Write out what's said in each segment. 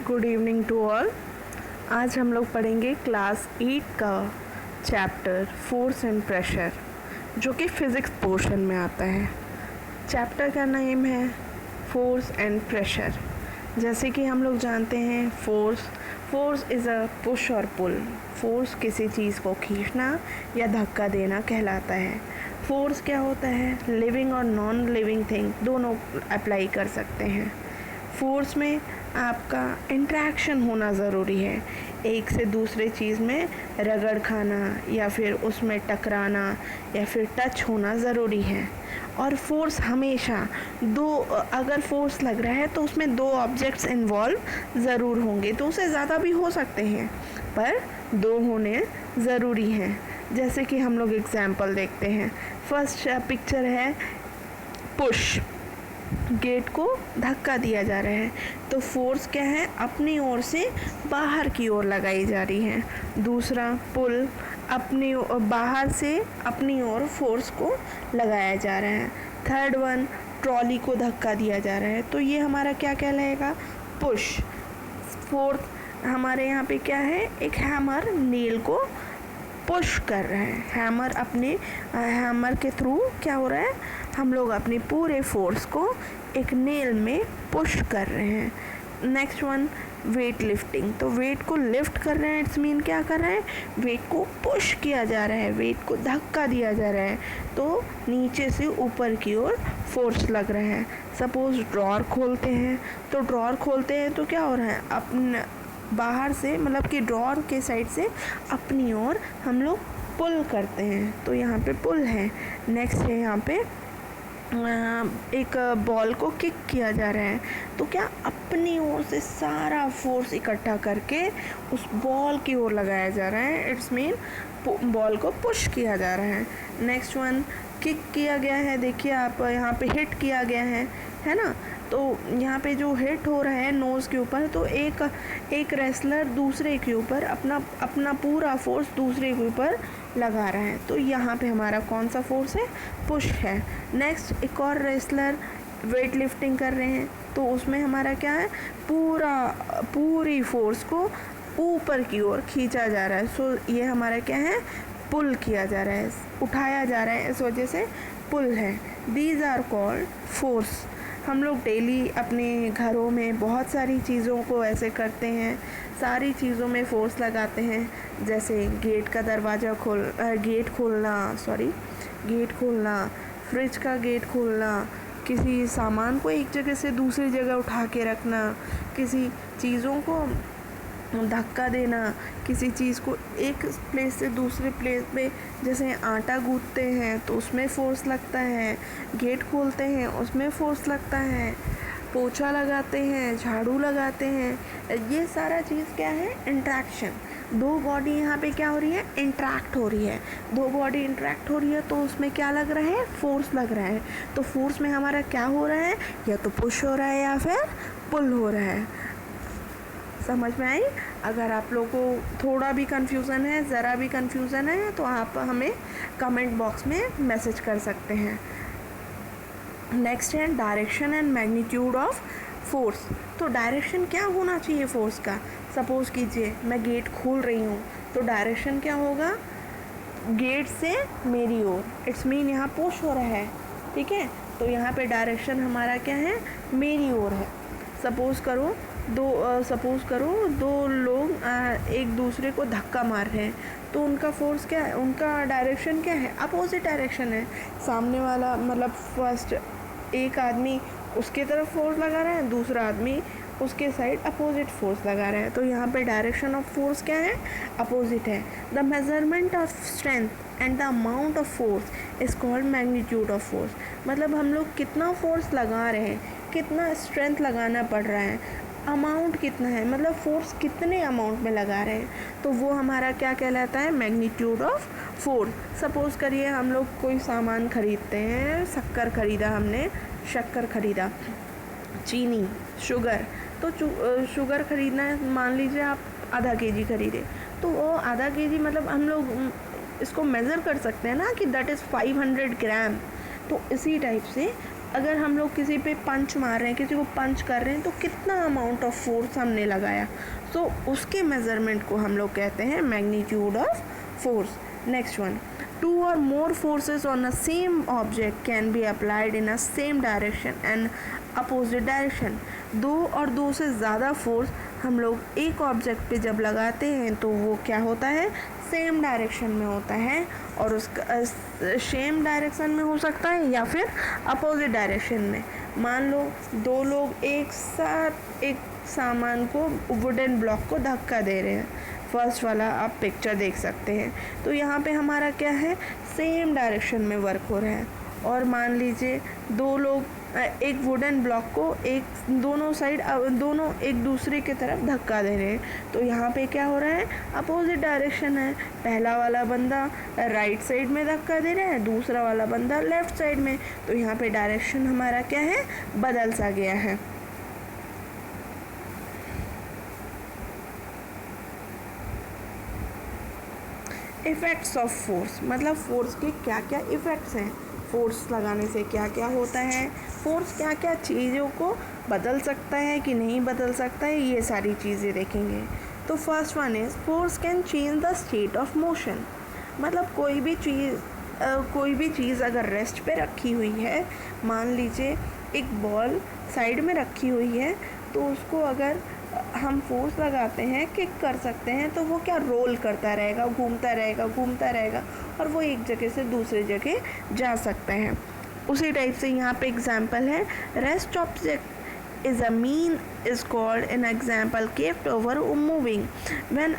Good evening to all. आज हम लोग पढ़ेंगे क्लास 8 का चैप्टर फोर्स एंड प्रेशर, जो कि फिज़िक्स पोर्शन में आता है। चैप्टर का नेम है फोर्स एंड प्रेशर। जैसे कि हम लोग जानते हैं फोर्स इज़ अ पुश और पुल। फोर्स किसी चीज़ को खींचना या धक्का देना कहलाता है। फोर्स क्या होता है, लिविंग और नॉन लिविंग थिंग दोनों अप्लाई कर सकते हैं। फोर्स में आपका इंटरेक्शन होना ज़रूरी है, एक से दूसरे चीज़ में रगड़ खाना या फिर उसमें टकराना या फिर टच होना ज़रूरी है। और फोर्स हमेशा अगर फोर्स लग रहा है तो उसमें 2 ऑब्जेक्ट्स इन्वॉल्व ज़रूर होंगे, तो उससे ज़्यादा भी हो सकते हैं पर 2 होने ज़रूरी हैं। जैसे कि हम लोग एग्जाम्पल देखते हैं। फर्स्ट पिक्चर है पुश, गेट को धक्का दिया जा रहा है तो फोर्स क्या है, अपनी ओर से बाहर की ओर लगाई जा रही है। दूसरा पुल, अपनी बाहर से अपनी ओर फोर्स को लगाया जा रहा है। थर्ड वन, ट्रॉली को धक्का दिया जा रहा है तो ये हमारा क्या कहलाएगा, पुश। फोर्थ हमारे यहाँ पे क्या है, एक हैमर नील को पुश कर रहे हैं। हैमर के थ्रू क्या हो रहा है, हम लोग अपने पूरे फोर्स को एक नेल में पुश कर रहे हैं। नेक्स्ट वन, वेट लिफ्टिंग, तो वेट को लिफ्ट कर रहे हैं। इट्स मीन क्या कर रहे हैं, वेट को पुश किया जा रहा है, वेट को धक्का दिया जा रहा है तो नीचे से ऊपर की ओर फोर्स लग रहा है। सपोज ड्रॉर खोलते हैं तो क्या हो रहा है, अपने बाहर से मतलब कि ड्रॉर के साइड से अपनी ओर हम लोग पुल करते हैं तो यहाँ पे पुल है। नेक्स्ट है यहाँ पे एक बॉल को किक किया जा रहा है तो क्या अपनी ओर से सारा फोर्स इकट्ठा करके उस बॉल की ओर लगाया जा रहा है। इट्स मीन बॉल को पुश किया जा रहा है। नेक्स्ट वन, किक किया गया है, देखिए आप यहाँ पे हिट किया गया है ना, तो यहाँ पे जो हिट हो रहा है नोज़ के ऊपर, तो एक रेसलर दूसरे के ऊपर अपना पूरा फोर्स दूसरे के ऊपर लगा रहा है तो यहाँ पे हमारा कौन सा फोर्स है, पुश है। नेक्स्ट, एक और रेसलर वेट लिफ्टिंग कर रहे हैं तो उसमें हमारा क्या है, पूरी फोर्स को ऊपर की ओर खींचा जा रहा है। सो ये हमारा क्या है, पुल किया जा रहा है, उठाया जा रहा है, इस वजह से पुल है। These are called force. हम लोग डेली अपने घरों में बहुत सारी चीज़ों को ऐसे करते हैं, सारी चीज़ों में फोर्स लगाते हैं। जैसे गेट खोलना, फ्रिज का गेट खोलना, किसी सामान को एक जगह से दूसरी जगह उठा के रखना, किसी चीज़ों को धक्का देना, किसी चीज़ को एक प्लेस से दूसरे प्लेस पे, जैसे आटा गूंथते हैं तो उसमें फोर्स लगता है, गेट खोलते हैं उसमें फोर्स लगता है, पोछा लगाते हैं, झाड़ू लगाते हैं, ये सारा चीज़ क्या है, इंट्रैक्शन। 2 बॉडी यहाँ पे क्या हो रही है, इंट्रैक्ट हो रही है। 2 बॉडी इंट्रैक्ट हो रही है तो उसमें क्या लग रहा है, फोर्स लग रहा है। तो फोर्स में हमारा क्या हो रहा है, या तो पुश हो रहा है या फिर पुल हो रहा है। समझ में आई? अगर आप लोगों को थोड़ा भी कन्फ्यूज़न है, ज़रा भी कन्फ्यूज़न है तो आप हमें कमेंट बॉक्स में मैसेज कर सकते हैं। नेक्स्ट है direction and magnitude of force. तो डायरेक्शन क्या होना चाहिए फोर्स का। सपोज़ कीजिए मैं गेट खोल रही हूँ तो डायरेक्शन क्या होगा, गेट से मेरी ओर। इट्स मीन यहाँ पुश हो रहा है, ठीक है, तो यहाँ पे डायरेक्शन हमारा क्या है, मेरी ओर है। सपोज़ करो दो लोग एक दूसरे को धक्का मार रहे हैं तो उनका फोर्स क्या है, उनका डायरेक्शन क्या है, अपोजिट डायरेक्शन है। सामने वाला मतलब फर्स्ट एक आदमी उसके तरफ फोर्स लगा रहा है, दूसरा आदमी उसके साइड अपोजिट फोर्स लगा रहा है तो यहाँ पे डायरेक्शन ऑफ फोर्स क्या है, अपोजिट है। The measurement of strength and the amount of force is called magnitude of force. मतलब हम लोग कितना फोर्स लगा रहे हैं, कितना स्ट्रेंथ लगाना पड़ रहा है, अमाउंट कितना है, मतलब फोर्स कितने अमाउंट में लगा रहे हैं, तो वो हमारा क्या कहलाता है, मैग्नीट्यूड ऑफ फोर्स। सपोज़ करिए हम लोग कोई सामान खरीदते हैं, शक्कर खरीदा, चीनी, शुगर, तो शुगर खरीदना है, मान लीजिए आप आधा केजी खरीदे तो वो आधा केजी मतलब हम लोग इसको मेज़र कर सकते हैं ना कि दैट इज़ 500 ग्राम। तो इसी टाइप से अगर हम लोग किसी पे पंच मार रहे हैं, किसी को पंच कर रहे हैं, तो कितना अमाउंट ऑफ फोर्स हमने लगाया, तो उसके मेज़रमेंट को हम लोग कहते हैं magnitude of force. Next one, 2 or more forces on a same object can be applied in a same direction and opposite direction। 2 और 2 से ज़्यादा फोर्स हम लोग एक ऑब्जेक्ट पे जब लगाते हैं तो वो क्या होता है, सेम डायरेक्शन में होता है, और उसका सेम डायरेक्शन में हो सकता है या फिर अपोजिट डायरेक्शन में। मान लो 2 लोग एक साथ एक सामान को, वुडन ब्लॉक को धक्का दे रहे हैं, फर्स्ट वाला आप पिक्चर देख सकते हैं, तो यहाँ पे हमारा क्या है, सेम डायरेक्शन में वर्क हो रहा है। और मान लीजिए 2 लोग एक वुडन ब्लॉक को दोनों साइड दोनों एक दूसरे की तरफ धक्का दे रहे हैं, तो यहाँ पे क्या हो रहा है, अपोजिट डायरेक्शन है। पहला वाला बंदा राइट साइड में धक्का दे रहा है, दूसरा वाला बंदा लेफ्ट साइड में, तो यहाँ पे डायरेक्शन हमारा क्या है, बदल सा गया है। इफ़ेक्ट्स ऑफ फोर्स, मतलब फोर्स के क्या क्या इफ़ेक्ट्स हैं, फोर्स लगाने से क्या क्या होता है, फोर्स क्या क्या चीज़ों को बदल सकता है कि नहीं बदल सकता है, ये सारी चीज़ें देखेंगे। तो first one is force can change the state of motion. मतलब कोई भी चीज़ अगर रेस्ट पे रखी हुई है, मान लीजिए एक बॉल साइड में रखी हुई है, तो उसको अगर हम फोर्स लगाते हैं, किक कर सकते हैं, तो वो क्या रोल करता रहेगा, घूमता रहेगा और वो एक जगह से दूसरी जगह जा सकते हैं। उसी टाइप से यहाँ पे एग्जांपल है, rest object is a mean is called an example kept over moving when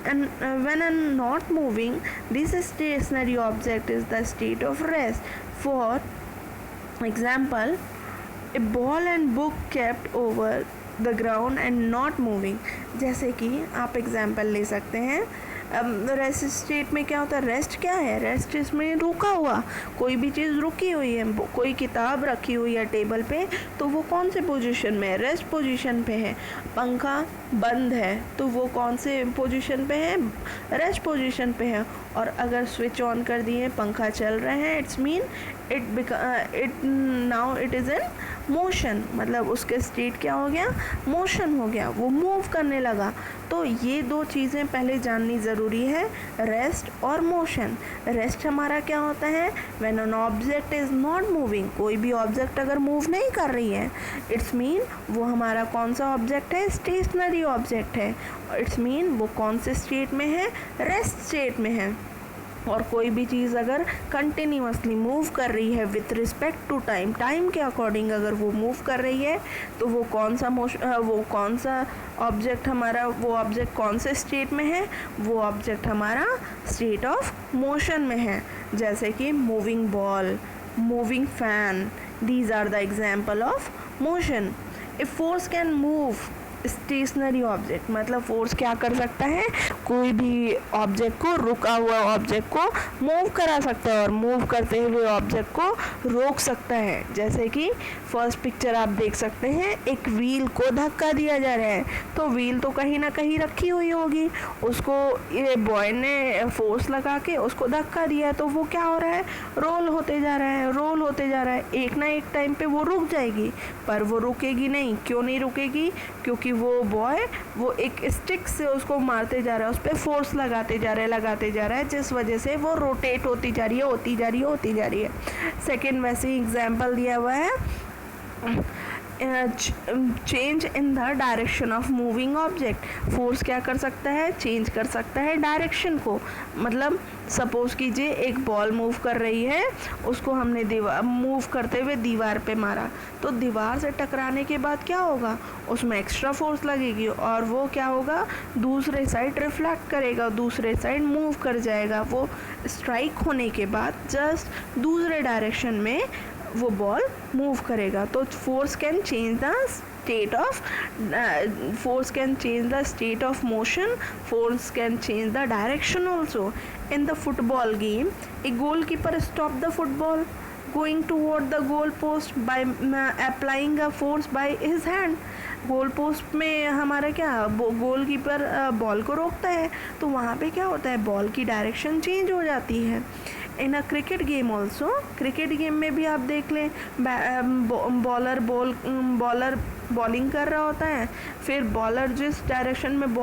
not moving, this stationary object is the state of rest. For example, a ball and book kept over the ground and not moving. जैसे कि आप example ले सकते हैं, rest state में क्या होता है, रेस्ट क्या है, रेस्ट इसमें रुका हुआ, कोई भी चीज़ रुकी हुई है, कोई किताब रखी हुई है टेबल पे, तो वो कौन से पोजीशन में है, रेस्ट पोजीशन पे है। पंखा बंद है तो वो कौन से पोजीशन पे है, रेस्ट पोजीशन पे है। और अगर स्विच ऑन कर दिए, पंखा चल रहे हैं, it's mean now it is in motion, मतलब उसके स्टेट क्या हो गया, मोशन हो गया, वो मूव करने लगा। तो ये 2 चीज़ें पहले जाननी ज़रूरी है, रेस्ट और मोशन। रेस्ट हमारा क्या होता है, when an object is not moving, कोई भी ऑब्जेक्ट अगर मूव नहीं कर रही है, इट्स मीन वो हमारा कौन सा ऑब्जेक्ट है, स्टेशनरी ऑब्जेक्ट है, इट्स मीन वो कौन से स्टेट में है, रेस्ट स्टेट में है। और कोई भी चीज़ अगर कंटिन्यूसली मूव कर रही है with respect to time, time के अकॉर्डिंग अगर वो मूव कर रही है, तो वो कौन सा ऑब्जेक्ट हमारा, वो ऑब्जेक्ट कौन से स्टेट में है, वो ऑब्जेक्ट हमारा स्टेट ऑफ मोशन में है। जैसे कि moving ball, moving fan, these are the example of motion. If force can move stationary object, मतलब फोर्स क्या कर सकता है, कोई भी ऑब्जेक्ट को, रुका हुआ ऑब्जेक्ट को मूव करा सकता है और मूव करते हुए ऑब्जेक्ट को रोक सकता है। जैसे कि फर्स्ट पिक्चर आप देख सकते हैं, एक व्हील को धक्का दिया जा रहा है, तो व्हील तो कहीं ना कहीं रखी हुई होगी, उसको ये बॉय ने फोर्स लगा के उसको धक्का दिया, तो वो क्या हो रहा है, रोल होते जा रहा है, रोल होते जा रहा है। एक ना एक टाइम पे वो रुक जाएगी, पर वो रुकेगी नहीं। क्यों नहीं रुकेगी, क्योंकि वो बॉय वो एक स्टिक से उसको मारते जा रहा है, उस पर फोर्स लगाते जा रहा है, जिस वजह से वो रोटेट होती जा रही है। सेकेंड वैसे ही एग्जाम्पल दिया हुआ है, change in the direction of moving object. Force क्या कर सकता है, चेंज कर सकता है डायरेक्शन को। मतलब सपोज कीजिए एक बॉल मूव कर रही है, उसको हमने मूव करते हुए दीवार पे मारा, तो दीवार से टकराने के बाद क्या होगा, उसमें एक्स्ट्रा फोर्स लगेगी और वो क्या होगा, दूसरे साइड रिफ्लेक्ट करेगा, दूसरे साइड मूव कर जाएगा। वो स्ट्राइक होने के बाद जस्ट दूसरे डायरेक्शन में वो बॉल मूव करेगा। तो force can change the state of motion, force can change the direction also. In the football game, a goalkeeper stop the football going toward the goal post by applying a force by his hand. Goal post में हमारा क्या, goalkeeper ball को रोकता है, तो वहाँ पे क्या होता है, बॉल की डायरेक्शन चेंज हो जाती है। In a cricket game also, cricket game में भी आप देख लें, बॉलर बॉलिंग कर रहा होता है, फिर बॉलर जिस डायरेक्शन में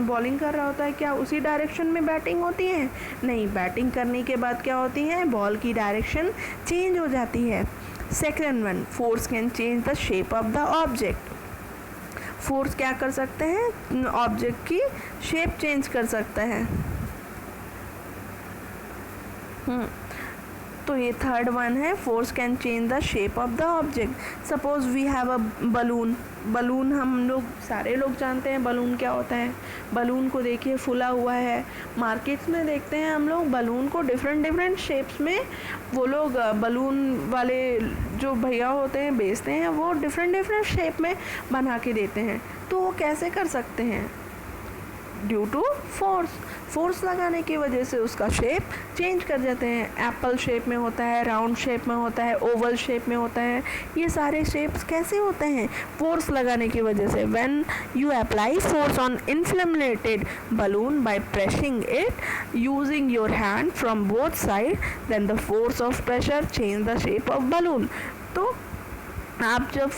बॉलिंग कर रहा होता है, क्या उसी डायरेक्शन में बैटिंग होती है? नहीं, बैटिंग करने के बाद क्या होती है, बॉल की डायरेक्शन चेंज हो जाती है। Second one, force can change the shape of the object. Force क्या कर सकते हैं, ऑब्जेक्ट की शेप चेंज कर सकता है। तो ये थर्ड वन है, force can change the shape of the object. Suppose we have a balloon. Balloon हम लोग सारे लोग जानते हैं बलून क्या होता है। बलून को देखिए फूला हुआ है। मार्केट्स में देखते हैं हम लोग बलून को डिफरेंट शेप्स में, वो लोग बलून वाले जो भैया होते हैं बेचते हैं, वो डिफरेंट शेप में बना के देते हैं। तो वो कैसे कर सकते हैं? ड्यू टू फोर्स लगाने की वजह से उसका शेप चेंज कर जाते हैं। एप्पल शेप में होता है, राउंड शेप में होता है, ओवल शेप में होता है। ये सारे शेप्स कैसे होते हैं? फोर्स लगाने की वजह से। When you apply force on inflated balloon by pressing it using your hand from both side, then the force of pressure change the shape of balloon. तो आप जब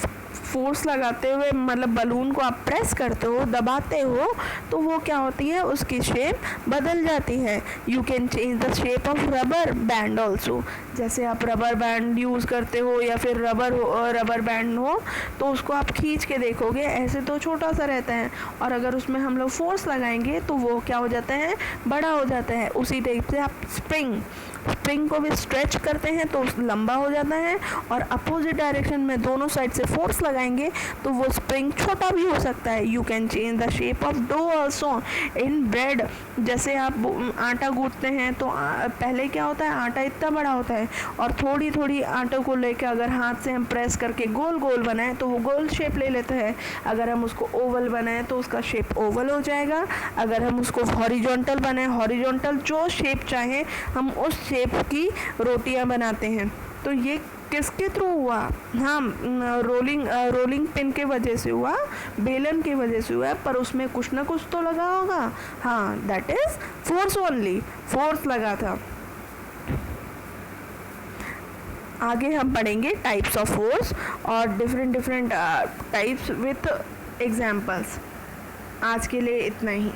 फोर्स लगाते हुए मतलब बलून को आप प्रेस करते हो, दबाते हो, तो वो क्या होती है, उसकी शेप बदल जाती है। You can change the shape of rubber band also. जैसे आप रबर बैंड यूज़ करते हो या फिर रबर बैंड हो, तो उसको आप खींच के देखोगे, ऐसे तो छोटा सा रहता है, और अगर उसमें हम लोग फोर्स लगाएंगे तो वो क्या हो जाता है, बड़ा हो जाता है। उसी टाइप से आप स्प्रिंग को भी स्ट्रेच करते हैं तो लंबा हो जाता है, और अपोजिट डायरेक्शन में दोनों साइड से फोर्स लगाएंगे तो वो स्प्रिंग छोटा भी हो सकता है। You can change the shape of dough also in bread. जैसे आप आटा गूंथते हैं तो पहले क्या होता है, आटा इतना बड़ा होता है, और थोड़ी थोड़ी आटे को लेकर अगर हाथ से हम प्रेस करके गोल गोल बनाएं तो वो गोल शेप ले लेता है। अगर हम उसको ओवल बनाएं तो उसका शेप ओवल हो जाएगा। अगर हम उसको हॉरिजॉन्टल बनाएं, हॉरिजॉन्टल जो शेप चाहें हम उस शेप की रोटियां बनाते हैं। तो ये किसके थ्रू हुआ? हाँ, रोलिंग पिन के वजह से हुआ, बेलन की वजह से हुआ, पर उसमें कुछ ना कुछ तो लगा होगा। हाँ, that is force only, force लगा था। आगे हम पढ़ेंगे टाइप्स ऑफ फोर्स और डिफरेंट टाइप्स विथ एग्जाम्पल्स। आज के लिए इतना ही।